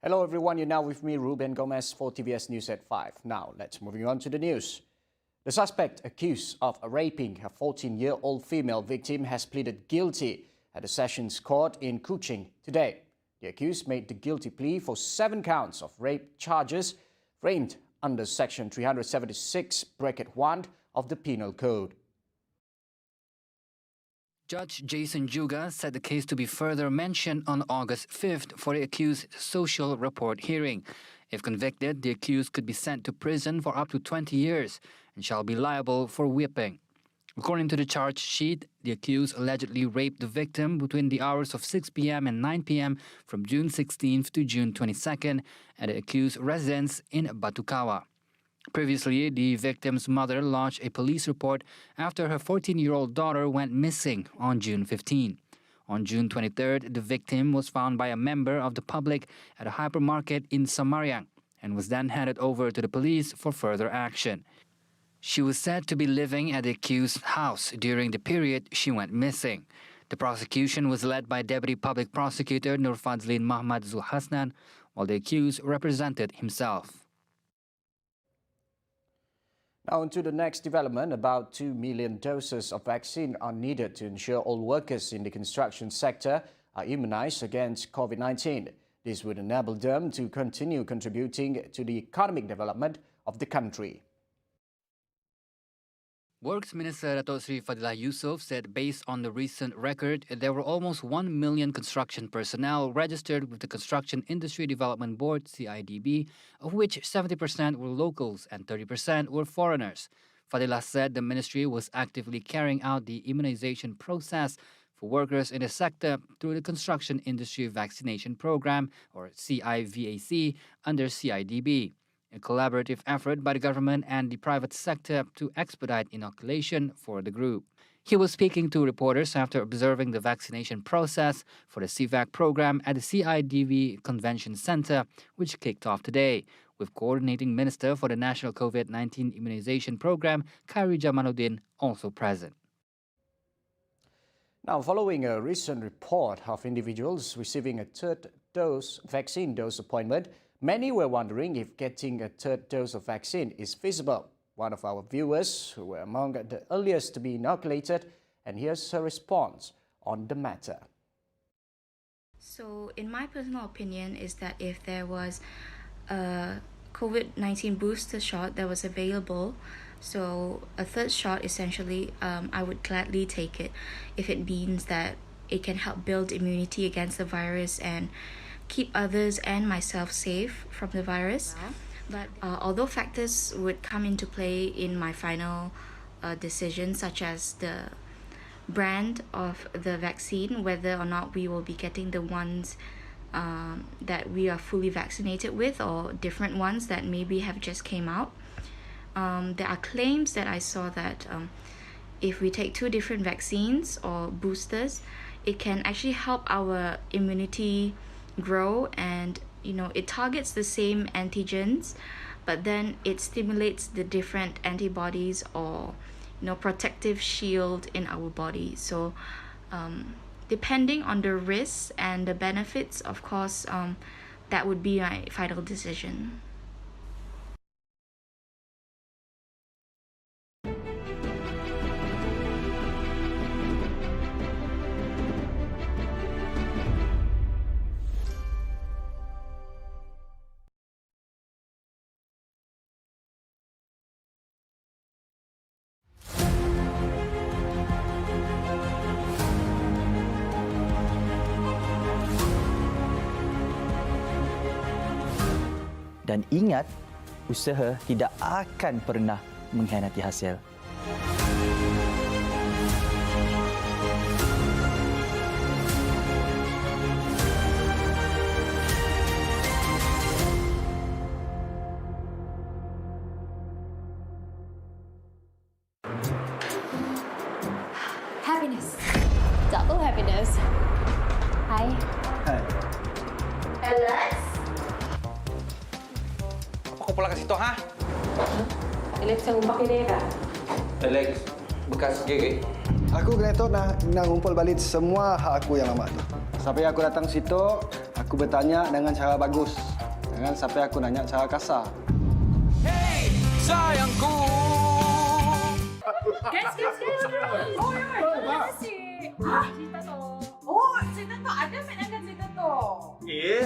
Hello everyone, you're now with me, Ruben Gomez, for TVS News at 5. Now, let's moving on to the news. The suspect accused of raping a 14-year-old female victim has pleaded guilty at the Sessions Court in Kuching today. The accused made the guilty plea for 7 counts of rape charges framed under Section 376(1) of the Penal Code. Judge Jason Juga said the case to be further mentioned on August 5th for the accused's social report hearing. If convicted, the accused could be sent to prison for up to 20 years and shall be liable for whipping. According to the charge sheet, the accused allegedly raped the victim between the hours of 6 p.m. and 9 p.m. from June 16th to June 22nd at the accused's residence in Batukawa. Previously, the victim's mother lodged a police report after her 14-year-old daughter went missing on June 15. On June 23rd, the victim was found by a member of the public at a hypermarket in Samariang and was then handed over to the police for further action. She was said to be living at the accused's house during the period she went missing. The prosecution was led by Deputy Public Prosecutor Nurfadzlin Mahmad Zulhasnan, while the accused represented himself. Now on to the next development. About 2 million doses of vaccine are needed to ensure all workers in the construction sector are immunized against COVID-19. This would enable them to continue contributing to the economic development of the country. Works Minister Dato Sri Fadilah Yusof said based on the recent record, there were almost 1 million construction personnel registered with the Construction Industry Development Board, CIDB, of which 70% were locals and 30% were foreigners. Fadilah said the ministry was actively carrying out the immunization process for workers in the sector through the Construction Industry Vaccination Program, or CIVAC, under CIDB. A collaborative effort by the government and the private sector to expedite inoculation for the group. He was speaking to reporters after observing the vaccination process for the CVAC program at the CIDB Convention Center, which kicked off today, with Coordinating Minister for the National COVID-19 Immunization Program, Khairi Jamaluddin, also present. Now, following a recent report of individuals receiving a third vaccine dose appointment, many were wondering if getting a third dose of vaccine is feasible. One of our viewers who were among the earliest to be inoculated, and here's her response on the matter. So, in my personal opinion, is that if there was a COVID-19 booster shot that was available, so a third shot, essentially, I would gladly take it if it means that it can help build immunity against the virus and keep others and myself safe from the virus. But although factors would come into play in my final decision, such as the brand of the vaccine, whether or not we will be getting the ones that we are fully vaccinated with or different ones that maybe have just came out. There are claims that I saw that if we take 2 different vaccines or boosters, it can actually help our immunity grow, and it targets the same antigens, but then it stimulates the different antibodies or protective shield in our body. So depending on the risks and the benefits, of course, that would be my final decision. Dan ingat, usaha tidak akan pernah mengkhianati hasil. happiness. Double happiness. Hi. Alex? Apa kau pula kat situ, ha? Alex yang umpah kini kah? Alex, bekas gigi. Aku kena tu nak ngumpul balik semua hak aku yang lama tu. Sampai aku datang situ, aku bertanya dengan cara bagus. Jangan sampai aku nanya cara kasar. Hey, sayangku. Guys. Oh, mana sih? Cerita tu. Oh, cerita tu. Ada menangkan cerita tu.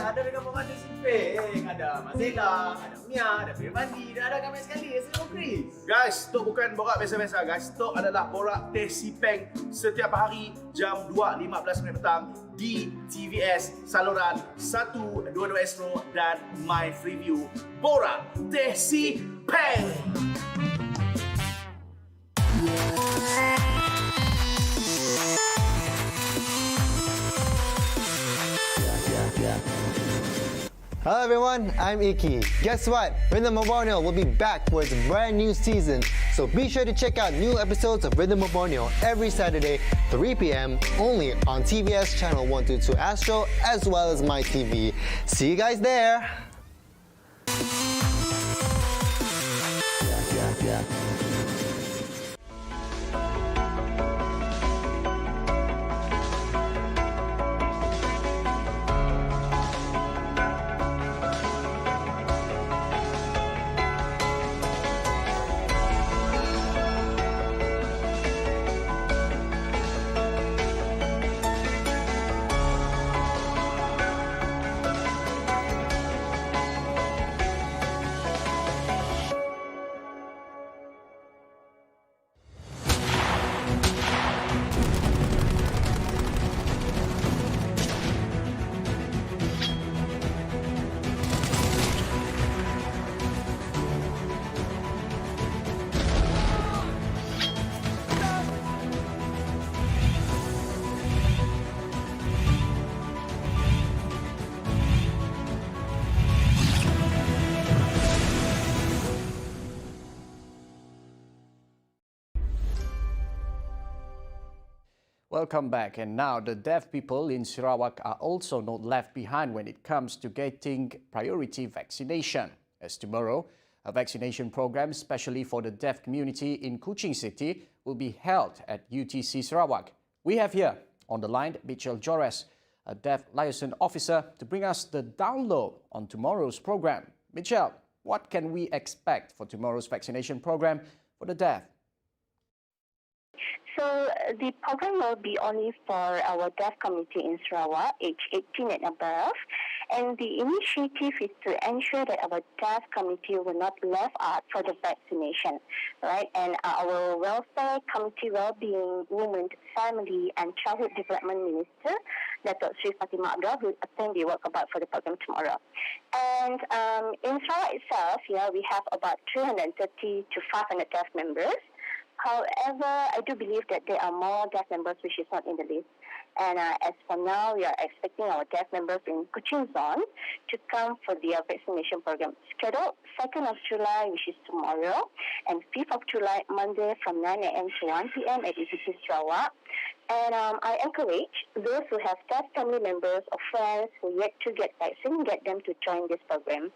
Ada dengan pengantin simping. Ada Mak Zela, ada Mia, ada Firmandi dan ada kami sekali, Sir Chris. Guys, tu bukan borak biasa-biasa guys. Tu adalah borak teh sipeng setiap hari jam 2.15 petang di TVS saluran 122 Astro dan My Freeview. Borak teh sipeng. Hello everyone, I'm Iki. Guess what? Rhythm of Borneo will be back for its brand new season. So be sure to check out new episodes of Rhythm of Borneo every Saturday, 3 p.m. only on TVS channel 122 Astro as well as My TV. See you guys there. Welcome back. And now the deaf people in Sarawak are also not left behind when it comes to getting priority vaccination. As tomorrow, a vaccination program especially for the deaf community in Kuching City will be held at UTC Sarawak. We have here on the line Mitchell Jores, a deaf liaison officer, to bring us the download on tomorrow's program. Mitchell, what can we expect for tomorrow's vaccination program for the deaf? So the program will be only for our deaf community in Sarawak, age 18 and above. And the initiative is to ensure that our deaf community will not left out for the vaccination, right? And our Welfare Community Wellbeing, Women, Family and Childhood Development Minister, Datuk Sri Fatimah Abdul, will attend the walkabout for the program tomorrow. And in Sarawak itself, we have about 330 to 500 deaf members. However, I do believe that there are more deaf members which is not in the list. And as for now, we are expecting our deaf members in Kuching Zone to come for their vaccination program. Scheduled 2nd of July, which is tomorrow, and 5th of July, Monday, from 9 a.m. to 1 p.m. at UTC Sarawak. And I encourage those who have deaf family members or friends who yet to get vaccine, get them to join this program.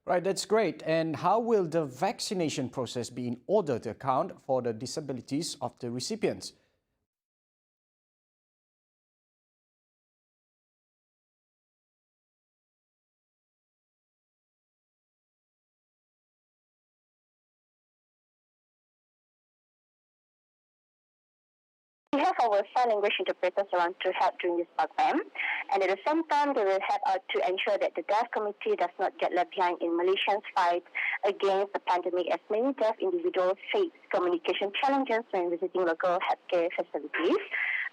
Right, that's great. And how will the vaccination process be in order to account for the disabilities of the recipients? We have our sign language interpreters around to help during this program, and at the same time, they will help out to ensure that the deaf community does not get left behind in Malaysia's fight against the pandemic, as many deaf individuals face communication challenges when visiting local healthcare facilities,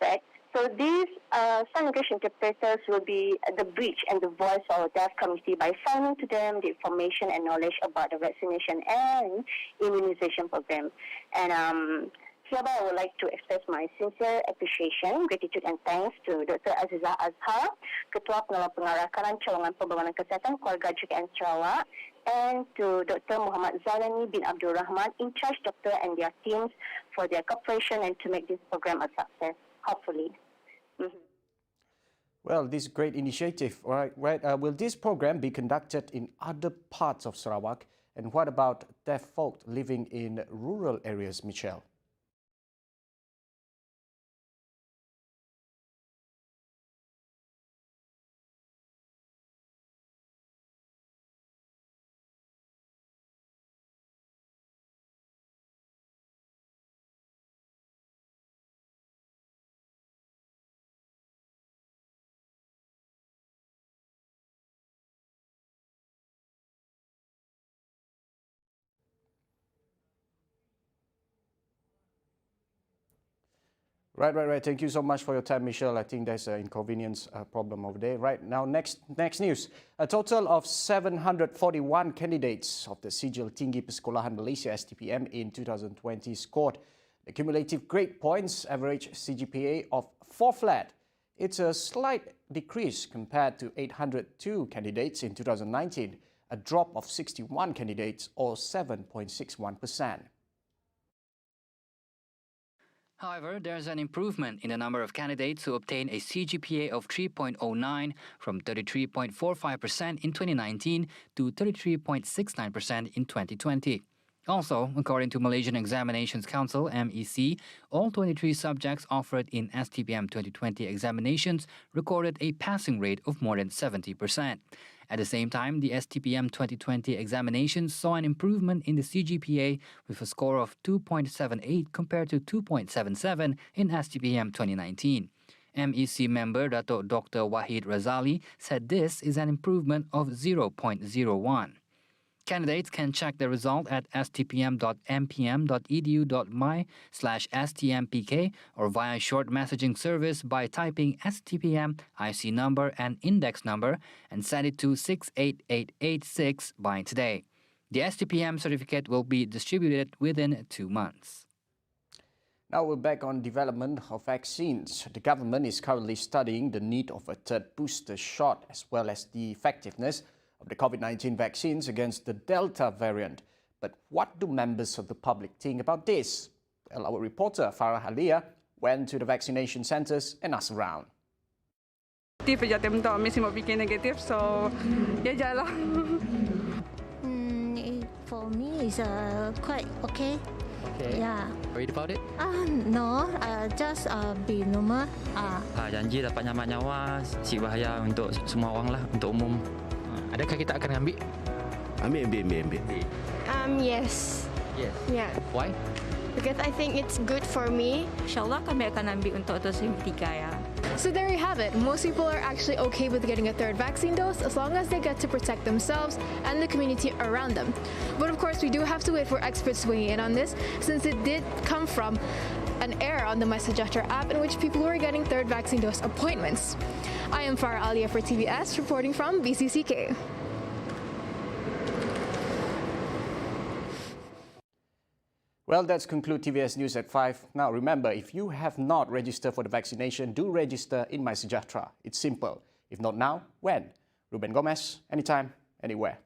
right? So these sign language interpreters will be the bridge and the voice of our deaf community by signing to them the information and knowledge about the vaccination and immunization program. And hereby, I would like to express my sincere appreciation, gratitude and thanks to Dr. Azizah Azhar, Ketua Pengelola Pengarah Cawangan Pembangunan Kesihatan Keluarga JKN Sarawak, and to Dr. Muhammad Zalani bin Abdul Rahman, in charge doctor and their teams for their cooperation and to make this program a success, hopefully. Well, this great initiative, right? Will this program be conducted in other parts of Sarawak? And what about deaf folk living in rural areas, Michelle? Right. Thank you so much for your time, Michelle. I think there's an inconvenience problem over there. Right now, next news. A total of 741 candidates of the Sijil Tinggi Persekolahan Malaysia STPM in 2020 scored the cumulative grade points average CGPA of 4 flat. It's a slight decrease compared to 802 candidates in 2019, a drop of 61 candidates or 7.61%. However, there's an improvement in the number of candidates who obtain a CGPA of 3.09 from 33.45% in 2019 to 33.69% in 2020. Also, according to Malaysian Examinations Council, MEC, all 23 subjects offered in STPM 2020 examinations recorded a passing rate of more than 70%. At the same time, the STPM 2020 examinations saw an improvement in the CGPA with a score of 2.78 compared to 2.77 in STPM 2019. MEC member Dato' Dr. Wahid Razali said this is an improvement of 0.01. Candidates can check the result at stpm.mpm.edu.my/stmpk or via short messaging service by typing STPM, IC number and index number and send it to 68886 by today. The STPM certificate will be distributed within 2 months. Now we're back on development of vaccines. The government is currently studying the need of a third booster shot as well as the effectiveness of the COVID-19 vaccines against the Delta variant. But what do members of the public think about this? Well, our reporter Farah Halia went to the vaccination centres and asked around. Negative, so for me, it's quite okay. Okay. Yeah. Worried about it? No, just be normal. Janji dapat nyawa-nyawa, si bahaya untuk semua orang lah, untuk umum. Adakah kita akan ambil? Ambil. Yes. Yes. Yeah. Why? Because I think it's good for me. InsyaAllah kami akan ambil untuk dosis ketiga ya. So there you have it. Most people are actually okay with getting a third vaccine dose as long as they get to protect themselves and the community around them. But of course, we do have to wait for experts weighing in on this since it did come from an error on the MySejahtera app in which people were getting third vaccine dose appointments. I am Farah Alia for TVS, reporting from BCCK. Well, that's conclude TVS News at 5. Now remember, if you have not registered for the vaccination, do register in MySejahtera. It's simple. If not now, when? Ruben Gomez, anytime, anywhere.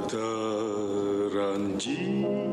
Getaran jiwa